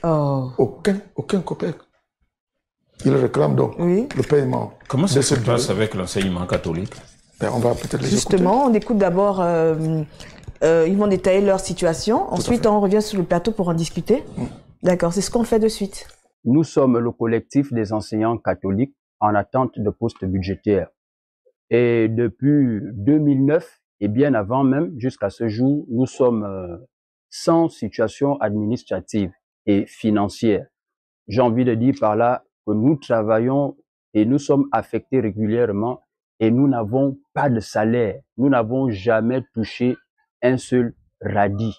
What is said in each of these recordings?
Oh. Aucun COPEC. Il réclame donc le paiement. Comment ça se passe avec l'enseignement catholique? On va peut-être les Justement, on écoute d'abord, ils vont détailler leur situation. Ensuite, on revient sur le plateau pour en discuter. D'accord, c'est ce qu'on fait de suite. Nous sommes le collectif des enseignants catholiques en attente de postes budgétaires. Et depuis 2009, et bien avant même, jusqu'à ce jour, nous sommes sans situation administrative et financière. J'ai envie de dire par là que nous travaillons et nous sommes affectés régulièrement et nous n'avons pas de salaire. Nous n'avons jamais touché un seul radis.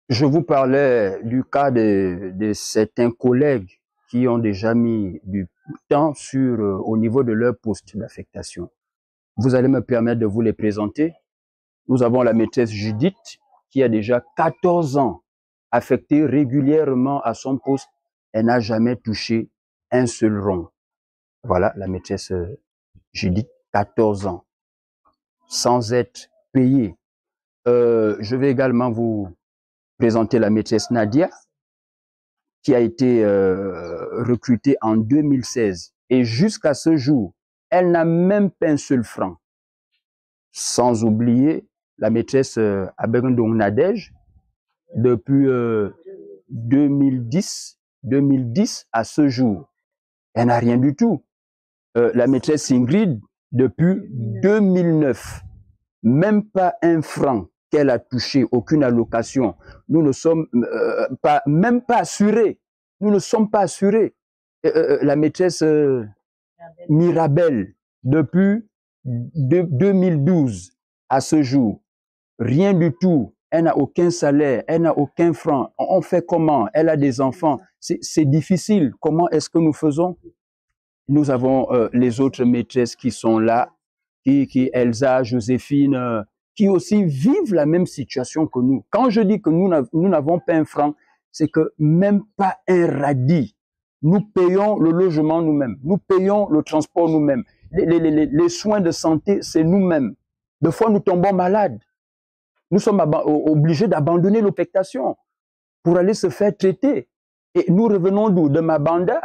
Je vous parlais du cas de certains collègues qui ont déjà mis du temps au niveau de leur poste d'affectation. Vous allez me permettre de vous les présenter. Nous avons la maîtresse Judith qui a déjà 14 ans affectée régulièrement à son poste. Elle n'a jamais touché un seul rond. Voilà la maîtresse Judith, 14 ans, sans être payée. Je vais également vous présenter la maîtresse Nadia, qui a été recrutée en 2016. Et jusqu'à ce jour, elle n'a même pas un seul franc. Sans oublier la maîtresse Abegandong Nadège, depuis 2010 à ce jour, elle n'a rien du tout. La maîtresse Ingrid, depuis 2009, même pas un franc qu'elle a touché, aucune allocation. Nous ne sommes même pas assurés. Nous ne sommes pas assurés. La maîtresse Mirabel, depuis 2012 à ce jour, rien du tout. Elle n'a aucun salaire, elle n'a aucun franc. On fait comment? Elle a des enfants. C'est difficile. Comment est-ce que nous faisons? Nous avons les autres maîtresses qui sont là, qui Elsa, Joséphine, qui aussi vivent la même situation que nous. Quand je dis que nous n'avons pas un franc, c'est que même pas un radis. Nous payons le logement nous-mêmes, nous payons le transport nous-mêmes. Les soins de santé, c'est nous-mêmes. Des fois, nous tombons malades. Nous sommes obligés d'abandonner l'offectation pour aller se faire traiter. Et nous revenons d'où? De Mabanda,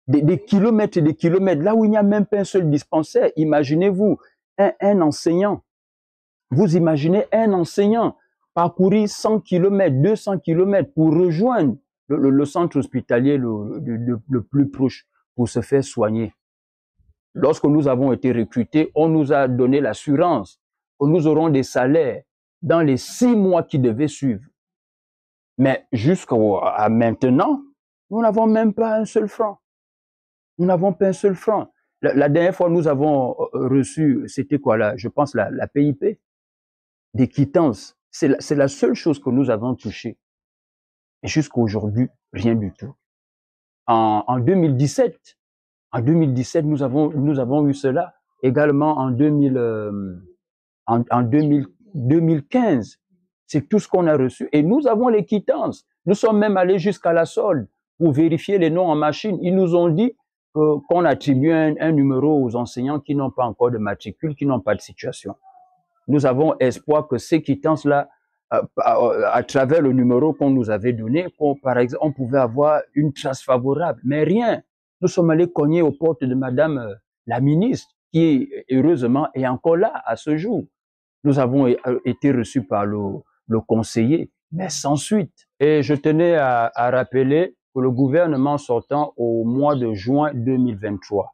des kilomètres et des kilomètres, là où il n'y a même pas un seul dispensaire. Imaginez-vous, un enseignant. Vous imaginez un enseignant parcourir 100 km, 200 km pour rejoindre le centre hospitalier le plus proche pour se faire soigner. Lorsque nous avons été recrutés, on nous a donné l'assurance que nous aurons des salaires dans les 6 mois qui devaient suivre. Mais jusqu'à maintenant, nous n'avons même pas un seul franc. Nous n'avons pas un seul franc. La dernière fois, nous avons reçu, c'était quoi là? Je pense la PIP, des quittances. C'est la seule chose que nous avons touchée. Et jusqu'à aujourd'hui, rien du tout. En 2017, nous avons eu cela. Également en 2015, c'est tout ce qu'on a reçu. Et nous avons les quittances. Nous sommes même allés jusqu'à la solde pour vérifier les noms en machine. Ils nous ont dit qu'on attribue un numéro aux enseignants qui n'ont pas encore de matricule, qui n'ont pas de situation. Nous avons espoir que ces quittances-là, à travers le numéro qu'on nous avait donné, par exemple, on pouvait avoir une trace favorable. Mais rien. Nous sommes allés cogner aux portes de Madame la ministre, qui heureusement est encore là à ce jour. Nous avons été reçus par le conseiller, mais sans suite. Et je tenais à rappeler que le gouvernement sortant au mois de juin 2023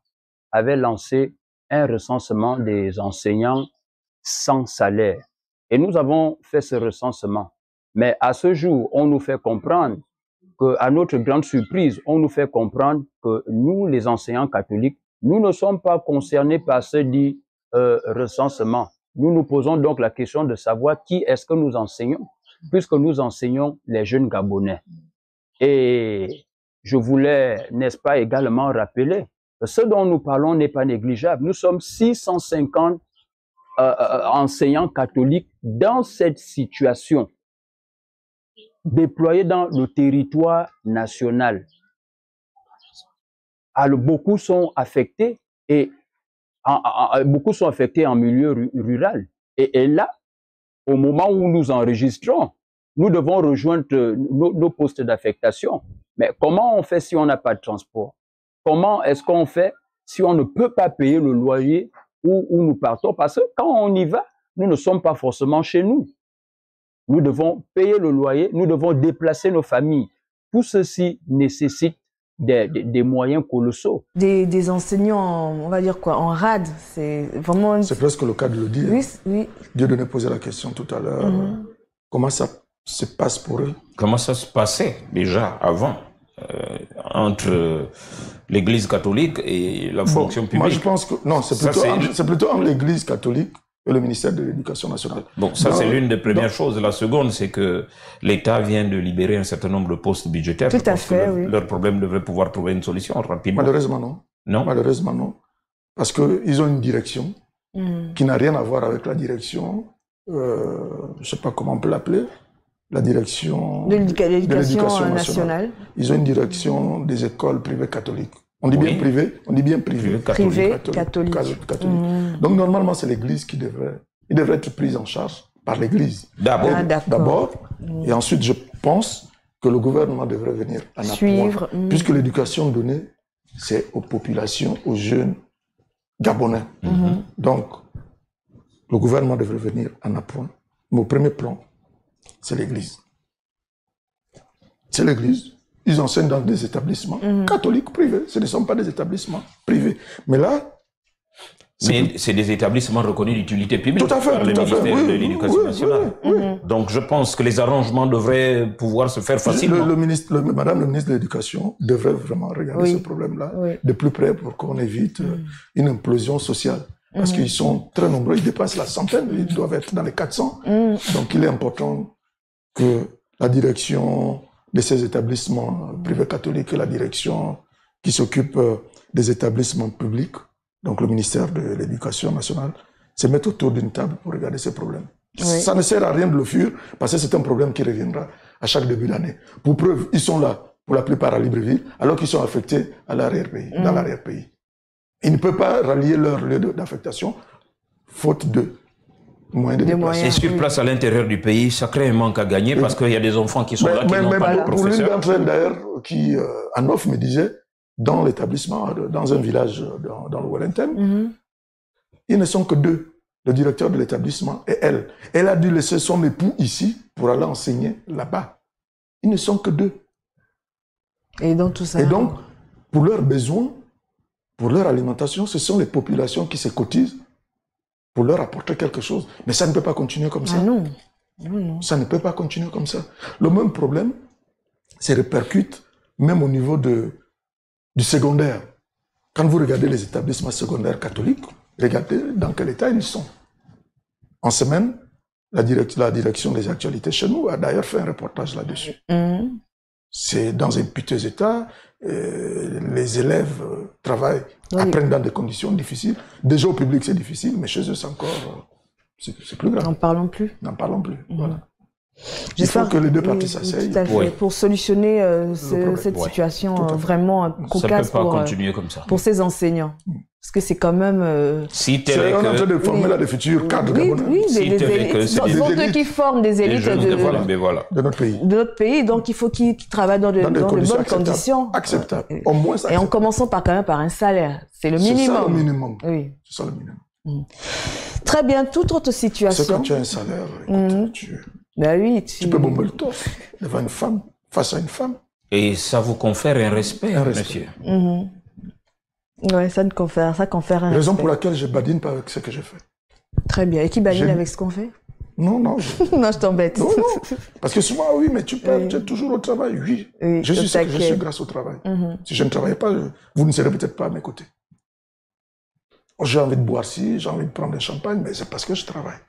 avait lancé un recensement des enseignants sans salaire. Et nous avons fait ce recensement. Mais à ce jour, on nous fait comprendre qu'à notre grande surprise, on nous fait comprendre que nous, les enseignants catholiques, nous ne sommes pas concernés par ce dit recensement. Nous nous posons donc la question de savoir qui est-ce que nous enseignons, puisque nous enseignons les jeunes Gabonais. Et je voulais, n'est-ce pas, également rappeler que ce dont nous parlons n'est pas négligeable. Nous sommes 650 enseignants catholiques dans cette situation, déployés dans le territoire national. Alors, beaucoup sont affectés et beaucoup sont affectés en milieu rural. Et là, au moment où nous enregistrons, nous devons rejoindre nos postes d'affectation. Mais comment on fait si on n'a pas de transport? Comment est-ce qu'on fait si on ne peut pas payer le loyer où nous partons? Parce que quand on y va, nous ne sommes pas forcément chez nous. Nous devons payer le loyer, nous devons déplacer nos familles. Tout ceci nécessite des moyens colossaux. Des enseignants, on va dire quoi, en rade, c'est vraiment... C'est presque le cas de le dire. Oui, oui. Dieudonné posait la question tout à l'heure. Comment ça se passe pour eux? Comment ça se passait déjà avant entre l'Église catholique et la fonction publique? Moi, je pense que... Non, c'est plutôt entre l'Église catholique et le ministère de l'Éducation nationale. Bon, ça c'est l'une des premières choses. La seconde, c'est que l'État vient de libérer un certain nombre de postes budgétaires. Tout à fait, oui. Leur problème devrait pouvoir trouver une solution rapidement. Malheureusement, non. Non? Malheureusement, non. Parce qu'ils ont une direction qui n'a rien à voir avec la direction, je ne sais pas comment on peut l'appeler, la direction de l'éducation nationale. Ils ont une direction des écoles privées catholiques. On dit bien privé, on dit bien privé. Catholique. Donc normalement, c'est l'Église qui devrait être prise en charge par l'Église. D'abord. Et ensuite, je pense que le gouvernement devrait venir en appoint. Puisque l'éducation donnée, c'est aux populations, aux jeunes Gabonais. Donc, le gouvernement devrait venir en appoint. Mais au premier plan, c'est l'Église. C'est l'Église. Ils enseignent dans des établissements catholiques privés. Ce ne sont pas des établissements privés. Mais là... c'est des établissements reconnus d'utilité publique par le ministère de l'Éducation nationale. Donc je pense que les arrangements devraient pouvoir se faire facilement. Madame le ministre de l'Éducation devrait vraiment regarder ce problème-là de plus près pour qu'on évite une implosion sociale. Parce qu'ils sont très nombreux, ils dépassent la centaine, ils doivent être dans les 400. Donc il est important que la direction de ces établissements privés catholiques et la direction qui s'occupe des établissements publics, donc le ministère de l'Éducation nationale, se mettent autour d'une table pour regarder ces problèmes. Ça ne sert à rien de le fuir, parce que c'est un problème qui reviendra à chaque début d'année. Pour preuve, ils sont là, pour la plupart à Libreville, alors qu'ils sont affectés à l'arrière-pays, dans l'arrière-pays. Ils ne peuvent pas rallier leur lieu d'affectation, faute de moyens de déplacement. Et sur place à l'intérieur du pays, ça crée un manque à gagner parce qu'il y a des enfants qui sont là qui n'ont pas de professeur. Pour l'une d'entre elles d'ailleurs, qui en off me disait, dans l'établissement, dans un village dans le Wellington, ils ne sont que deux, le directeur de l'établissement et elle. Elle a dû laisser son époux ici pour aller enseigner là-bas. Ils ne sont que deux. Et donc tout ça... Et donc, pour leurs besoins, pour leur alimentation, ce sont les populations qui se cotisent pour leur apporter quelque chose. Mais ça ne peut pas continuer comme ça. Non. Ça ne peut pas continuer comme ça. Le même problème se répercute même au niveau du secondaire. Quand vous regardez les établissements secondaires catholiques, regardez dans quel état ils sont. En semaine, la direction des actualités chez nous a d'ailleurs fait un reportage là-dessus. C'est dans un piteux état. Les élèves travaillent, apprennent dans des conditions difficiles. Déjà au public c'est difficile, mais chez eux c'est encore, c'est plus grave. N'en parlons plus. N'en parlons plus, voilà. Il faut que les deux parties s'asseyent. Pour solutionner cette situation vraiment cocasse ça peut pas continuer comme ça. Pour ces enseignants. Parce que c'est quand même... on est en train de former là des futurs cadres gabonais. Oui, eux qui forment des élites de notre pays. De notre pays, donc il faut qu'ils travaillent dans de bonnes conditions. Acceptables. Au moins ça. Et en commençant quand même par un salaire. C'est le minimum. C'est ça le minimum. Oui. C'est ça le minimum. Très bien, toute autre situation. C'est quand tu as un salaire, écoute, tu peux bomber le torse devant une femme, face à une femme. Et ça vous confère un respect, monsieur. Oui, ça confère un raison respect. Pour laquelle je badine pas avec ce que je fais. Très bien. Et qui badine avec ce qu'on fait? Non. Non, je t'embête. Non. Parce que souvent, oui, mais tu es toujours au travail, oui. Je suis ce que je suis grâce au travail. Si je ne travaillais pas, vous ne serez peut-être pas à mes côtés. J'ai envie de boire ci, j'ai envie de prendre un champagne, mais c'est parce que je travaille.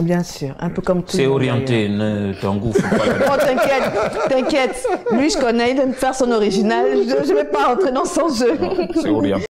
Bien sûr, un peu comme tout. C'est orienté, ne t'engouffre pas. Oh, t'inquiète. Lui, je connais, il aime faire son original. Je ne vais pas rentrer dans son jeu. C'est orienté.